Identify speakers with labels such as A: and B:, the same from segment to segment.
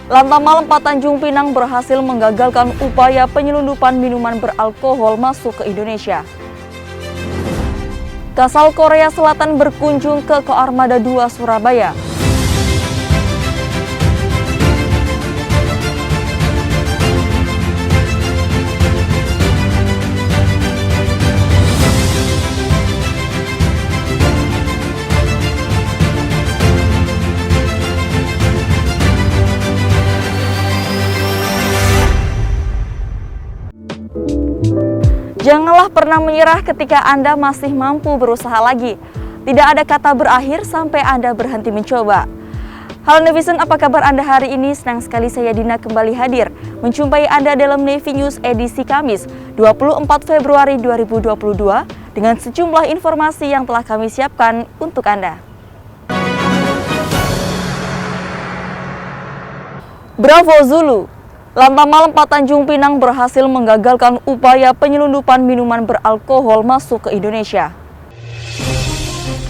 A: Lantamal 4 Tanjung Pinang berhasil menggagalkan upaya penyelundupan minuman beralkohol masuk ke Indonesia. Kasal Korea Selatan berkunjung ke Koarmada 2 Surabaya. Janganlah pernah menyerah ketika Anda masih mampu berusaha lagi. Tidak ada kata berakhir sampai Anda berhenti mencoba. Halo Netizen, apa kabar Anda hari ini? Senang sekali saya Dina kembali hadir menjumpai Anda dalam Navy News edisi Kamis 24 Februari 2022 dengan sejumlah informasi yang telah kami siapkan untuk Anda. Bravo Zulu! Lantamal 4 Tanjung Pinang berhasil menggagalkan upaya penyelundupan minuman beralkohol masuk ke Indonesia.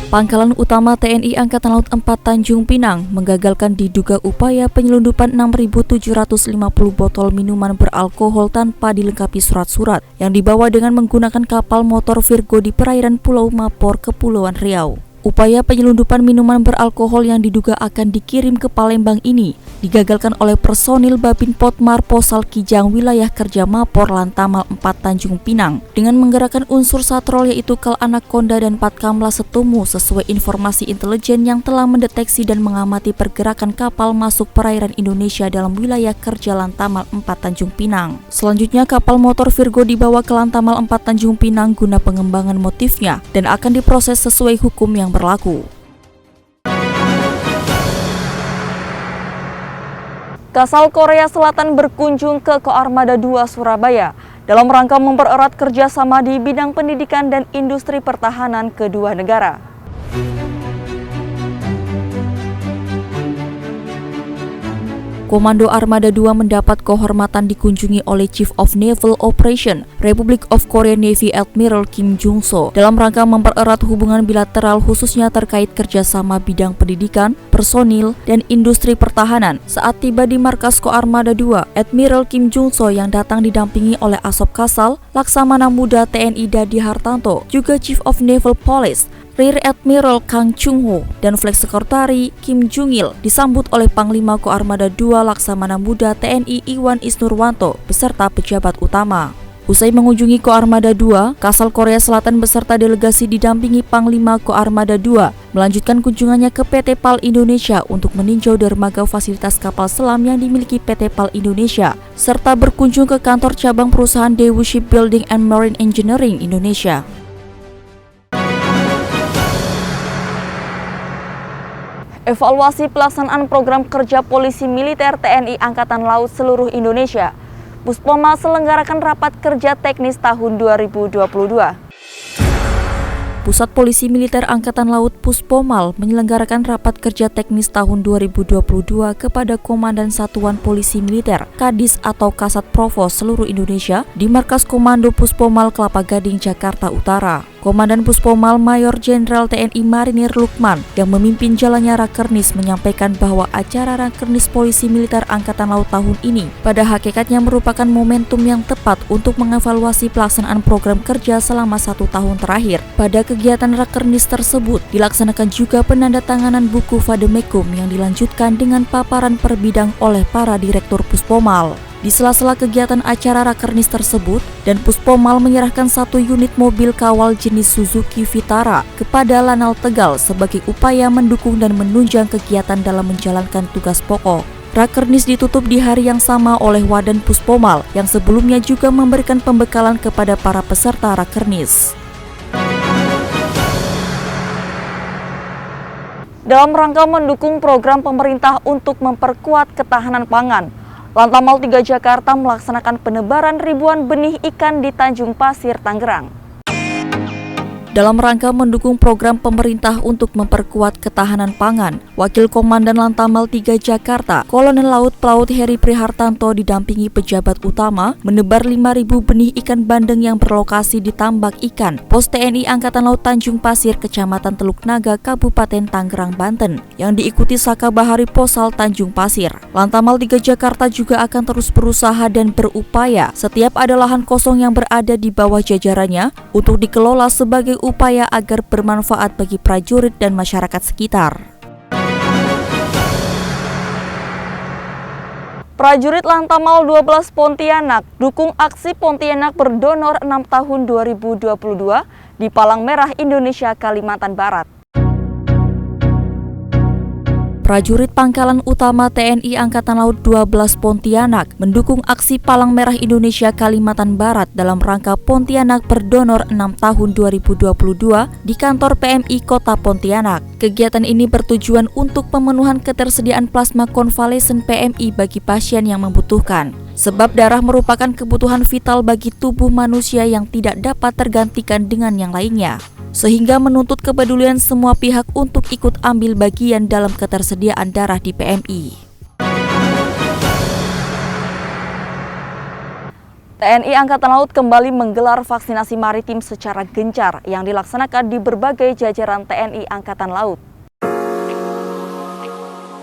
A: Pangkalan Utama TNI Angkatan Laut 4 Tanjung Pinang menggagalkan diduga upaya penyelundupan 6.750 botol minuman beralkohol tanpa dilengkapi surat-surat yang dibawa dengan menggunakan kapal motor Virgo di perairan Pulau Mapor, Kepulauan Riau. Upaya penyelundupan minuman beralkohol yang diduga akan dikirim ke Palembang ini digagalkan oleh personil Babin Potmar Posal Kijang Wilayah Kerja Mapor Lantamal 4 Tanjung Pinang dengan menggerakkan unsur satrol yaitu Kal Anaconda dan Patkamla Setumu sesuai informasi intelijen yang telah mendeteksi dan mengamati pergerakan kapal masuk perairan Indonesia dalam wilayah kerja Lantamal 4 Tanjung Pinang. Selanjutnya kapal motor Virgo dibawa ke Lantamal 4 Tanjung Pinang guna pengembangan motifnya dan akan diproses sesuai hukum yang berlaku. Kasal Korea Selatan berkunjung ke Koarmada 2 Surabaya dalam rangka mempererat kerjasama di bidang pendidikan dan industri pertahanan kedua negara. Komando Armada 2 mendapat kehormatan dikunjungi oleh Chief of Naval Operation Republic of Korea Navy Admiral Kim Jung-so dalam rangka mempererat hubungan bilateral khususnya terkait kerjasama bidang pendidikan, personil, dan industri pertahanan. Saat tiba di markas Koarmada 2, Admiral Kim Jung-so yang datang didampingi oleh Asop Kasal, Laksamana Muda TNI Dadi Hartanto, juga Chief of Naval Police Rear Admiral Kang Chung-ho dan Flag Secretary Kim Jung-il disambut oleh Panglima Koarmada 2 Laksamana Muda TNI Iwan Isnurwanto beserta pejabat utama. Usai mengunjungi Koarmada 2, Kasal Korea Selatan beserta delegasi didampingi Panglima Koarmada 2 melanjutkan kunjungannya ke PT PAL Indonesia untuk meninjau dermaga fasilitas kapal selam yang dimiliki PT PAL Indonesia serta berkunjung ke kantor cabang perusahaan Daewoo Shipbuilding and Marine Engineering Indonesia. Evaluasi pelaksanaan program kerja polisi militer TNI Angkatan Laut seluruh Indonesia. Puspoma selenggarakan rapat kerja teknis tahun 2022. Pusat Polisi Militer Angkatan Laut Puspomal menyelenggarakan rapat kerja teknis tahun 2022 kepada Komandan Satuan Polisi Militer, Kadis atau Kasat Provos seluruh Indonesia di Markas Komando Puspomal Kelapa Gading, Jakarta Utara. Komandan Puspomal Mayor Jenderal TNI Marinir Lukman yang memimpin jalannya Rakernis menyampaikan bahwa acara Rakernis Polisi Militer Angkatan Laut tahun ini pada hakikatnya merupakan momentum yang tepat untuk mengevaluasi pelaksanaan program kerja selama 1 tahun terakhir. Pada kegiatan Rakernis tersebut dilaksanakan juga penandatanganan buku Vademekum yang dilanjutkan dengan paparan per bidang oleh para Direktur Puspomal. Di sela-sela kegiatan acara Rakernis tersebut, dan Puspomal menyerahkan 1 unit mobil kawal jenis Suzuki Vitara kepada Lanal Tegal sebagai upaya mendukung dan menunjang kegiatan dalam menjalankan tugas pokok. Rakernis ditutup di hari yang sama oleh Wadan Puspomal yang sebelumnya juga memberikan pembekalan kepada para peserta Rakernis. Dalam rangka mendukung program pemerintah untuk memperkuat ketahanan pangan, Lantamal 3 Jakarta melaksanakan penebaran ribuan benih ikan di Tanjung Pasir, Tangerang. dalam rangka mendukung program pemerintah untuk memperkuat ketahanan pangan. Wakil Komandan Lantamal 3 Jakarta, Kolonel Laut Pelaut Heri Prihartanto didampingi pejabat utama menebar 5.000 benih ikan bandeng yang berlokasi di tambak ikan Pos TNI Angkatan Laut Tanjung Pasir, Kecamatan Teluk Naga, Kabupaten Tangerang, Banten, yang diikuti Sakabahari Posal Tanjung Pasir. Lantamal 3 Jakarta juga akan terus berusaha dan berupaya setiap ada lahan kosong yang berada di bawah jajarannya untuk dikelola sebagai upaya agar bermanfaat bagi prajurit dan masyarakat sekitar. Prajurit Lantamal 12 Pontianak dukung aksi Pontianak berdonor 6 tahun 2022 di Palang Merah Indonesia, Kalimantan Barat. Prajurit Pangkalan Utama TNI Angkatan Laut 12 Pontianak mendukung aksi Palang Merah Indonesia Kalimantan Barat dalam rangka Pontianak berdonor 6 tahun 2022 di kantor PMI Kota Pontianak. Kegiatan ini bertujuan untuk pemenuhan ketersediaan plasma konvalesen PMI bagi pasien yang membutuhkan. Sebab darah merupakan kebutuhan vital bagi tubuh manusia yang tidak dapat tergantikan dengan yang lainnya, sehingga menuntut kepedulian semua pihak untuk ikut ambil bagian dalam ketersediaan darah di PMI. TNI Angkatan Laut kembali menggelar vaksinasi maritim secara gencar yang dilaksanakan di berbagai jajaran TNI Angkatan Laut.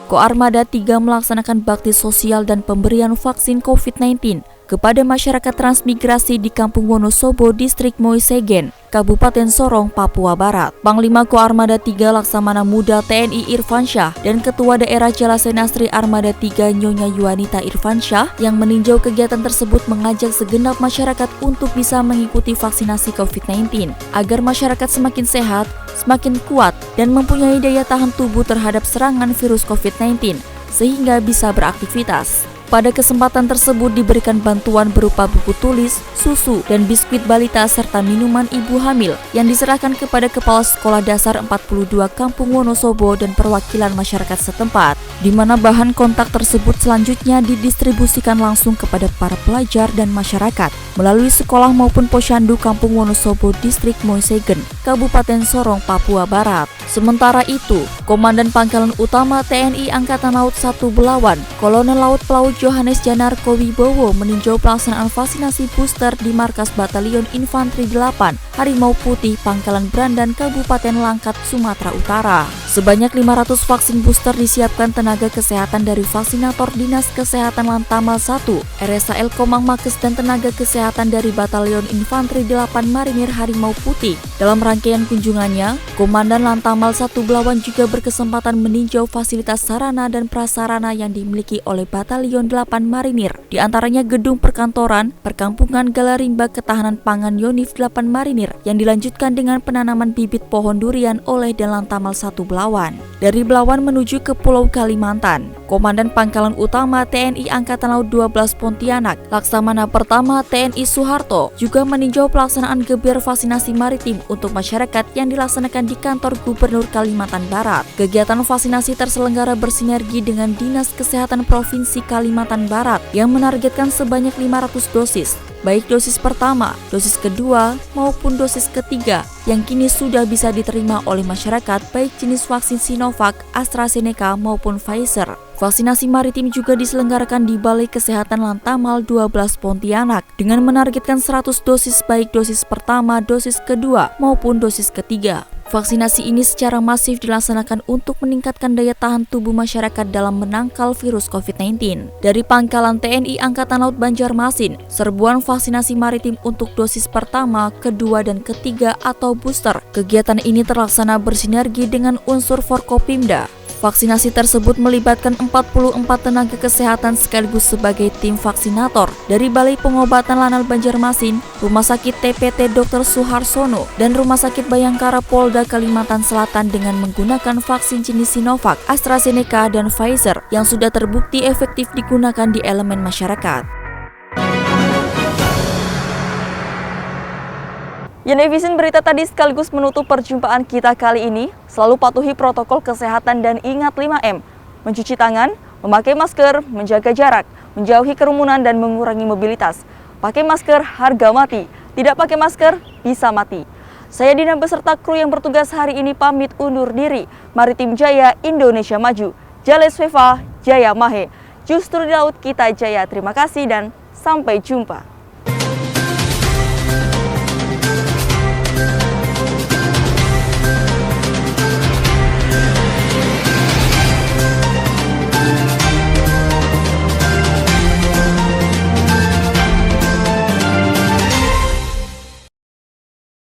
A: Koarmada 3 melaksanakan bakti sosial dan pemberian vaksin COVID-19 kepada masyarakat transmigrasi di Kampung Wonosobo, Distrik Moisegen, Kabupaten Sorong, Papua Barat. Panglima Koarmada 3 Laksamana Muda TNI Irfansyah dan Ketua Daerah Jalasenastri Armada 3 Nyonya Yuanita Irfansyah yang meninjau kegiatan tersebut mengajak segenap masyarakat untuk bisa mengikuti vaksinasi COVID-19 agar masyarakat semakin sehat, semakin kuat, dan mempunyai daya tahan tubuh terhadap serangan virus COVID-19 sehingga bisa beraktivitas. Pada kesempatan tersebut diberikan bantuan berupa buku tulis, susu, dan biskuit balita serta minuman ibu hamil yang diserahkan kepada Kepala Sekolah Dasar 42 Kampung Wonosobo dan perwakilan masyarakat setempat, di mana bahan kontak tersebut selanjutnya didistribusikan langsung kepada para pelajar dan masyarakat melalui sekolah maupun posyandu Kampung Wonosobo, Distrik Moisegen, Kabupaten Sorong, Papua Barat. Sementara itu, Komandan Pangkalan Utama TNI Angkatan Laut 1 Belawan, Kolonel Laut Pelaut Johannes Janarko Wibowo meninjau pelaksanaan vaksinasi booster di Markas Batalion Infanteri 8 Harimau Putih Pangkalan Brandan, Kabupaten Langkat, Sumatera Utara. Sebanyak 500 vaksin booster disiapkan tenaga kesehatan dari vaksinator Dinas Kesehatan Lantamal 1, RSAL Komang Makes dan tenaga kesehatan dari Batalion Infanteri 8 Marinir Harimau Putih. Dalam rangkaian kunjungannya, Komandan Lantamal 1 Belawan juga berkesempatan meninjau fasilitas sarana dan prasarana yang dimiliki oleh Batalion 8 Marinir, di antaranya gedung perkantoran, perkampungan, Galarimba Ketahanan Pangan Yonif 8 Marinir yang dilanjutkan dengan penanaman bibit pohon durian oleh Lantamal 1 Belawan. Dari Belawan menuju ke Pulau Kalimantan, Komandan Pangkalan Utama TNI Angkatan Laut 12 Pontianak, Laksamana Pertama TNI Soeharto juga meninjau pelaksanaan geber vaksinasi maritim untuk masyarakat yang dilaksanakan di kantor Gubernur Kalimantan Barat. Kegiatan vaksinasi terselenggara bersinergi dengan Dinas Kesehatan Provinsi Kalimantan Barat yang menargetkan sebanyak 500 dosis, baik dosis pertama, dosis kedua, maupun dosis ketiga yang kini sudah bisa diterima oleh masyarakat baik jenis vaksin Sinovac, AstraZeneca maupun Pfizer. Vaksinasi maritim juga diselenggarakan di Balai Kesehatan Lantamal 12 Pontianak dengan menargetkan 100 dosis baik dosis pertama, dosis kedua maupun dosis ketiga. Vaksinasi ini secara masif dilaksanakan untuk meningkatkan daya tahan tubuh masyarakat dalam menangkal virus COVID-19. Dari Pangkalan TNI Angkatan Laut Banjarmasin, serbuan vaksinasi maritim untuk dosis pertama, kedua, dan ketiga atau booster. Kegiatan ini terlaksana bersinergi dengan unsur Forkopimda. Vaksinasi tersebut melibatkan 44 tenaga kesehatan sekaligus sebagai tim vaksinator dari Balai Pengobatan Lanal Banjarmasin, Rumah Sakit TPT Dr. Suharsono, dan Rumah Sakit Bayangkara Polda Kalimantan Selatan dengan menggunakan vaksin jenis Sinovac, AstraZeneca, dan Pfizer yang sudah terbukti efektif digunakan di elemen masyarakat. Yenevisen berita tadi sekaligus menutup perjumpaan kita kali ini. Selalu patuhi protokol kesehatan dan ingat 5M. Mencuci tangan, memakai masker, menjaga jarak, menjauhi kerumunan dan mengurangi mobilitas. Pakai masker harga mati, tidak pakai masker bisa mati. Saya Dina beserta kru yang bertugas hari ini pamit undur diri. Maritim Jaya Indonesia Maju. Jales Veva Jaya Mahe. Justru di laut kita jaya. Terima kasih dan sampai jumpa.